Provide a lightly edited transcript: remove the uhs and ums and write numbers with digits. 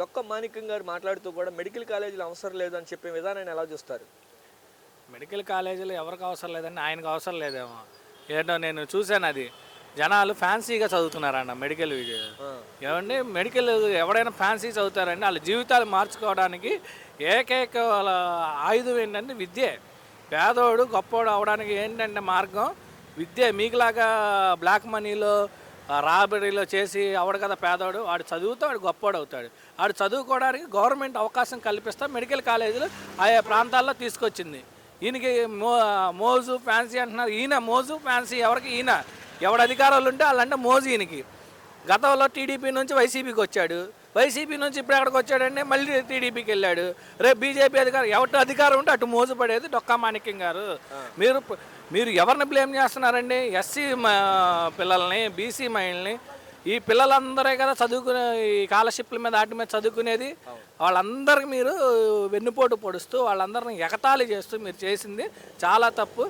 డొక్క మాణిక్యం గారు మాట్లాడుతూ కూడా మెడికల్ కాలేజీలు అవసరం లేదు అని చెప్పే విధానాన్ని ఎలా చూస్తారు? మెడికల్ కాలేజీలు ఎవరికి అవసరం లేదండి, ఆయనకు అవసరం లేదేమో. ఏంటో నేను చూశాను అది. జనాలు ఫ్యాన్సీగా చదువుతున్నారన్న మెడికల్ ఆ, ఏమండి, మెడికల్ ఎవడైనా ఫ్యాన్సీ చదువుతారండి. వాళ్ళ జీవితాలు మార్చుకోవడానికి ఏకైక వాళ్ళ ఆయుధం ఏంటంటే విద్యే. పేదోడు గొప్పోడు అవడానికి ఏంటంటే మార్గం విద్యే. మీకులాగా బ్లాక్ మనీలో రాబరీలో చేసి అవడు కదా పేదోడు. వాడు చదువుతో వాడు గొప్పోడు అవుతాడు. వాడు చదువుకోవడానికి గవర్నమెంట్ అవకాశం కల్పిస్తా మెడికల్ కాలేజీలు ఆయా ప్రాంతాల్లో తీసుకొచ్చింది. ఈయనకి మోజు ఫ్యాన్సీ అంటున్నారు. ఈయన మోజు ఫ్యాన్సీ ఎవరికి? ఈయన ఎవడు అధికారాలు ఉంటే వాళ్ళంటే మోజు ఈయనకి. గతంలో టీడీపీ నుంచి వైసీపీకి వచ్చాడు, వైసీపీ నుంచి ఇప్పుడు ఎక్కడికి వచ్చాడంటే మళ్ళీ టీడీపీకి వెళ్ళాడు. రేపు బీజేపీ అధికారం, ఎవరి అధికారం ఉంటే అటు మోజు పడేది డొక్కా మాణిక్యం గారు. మీరు మీరు ఎవరిని బ్లేమ్ చేస్తున్నారండి? ఎస్సీ పిల్లల్ని, బీసీ మహిళల్ని. ఈ పిల్లలందరే కదా చదువుకునే, ఈ స్కాలర్షిప్ల మీద వాటి మీద చదువుకునేది. వాళ్ళందరికీ మీరు వెన్నుపోటు పొడుస్తూ వాళ్ళందరిని ఎగతాళి చేస్తూ మీరు చేసింది చాలా తప్పు.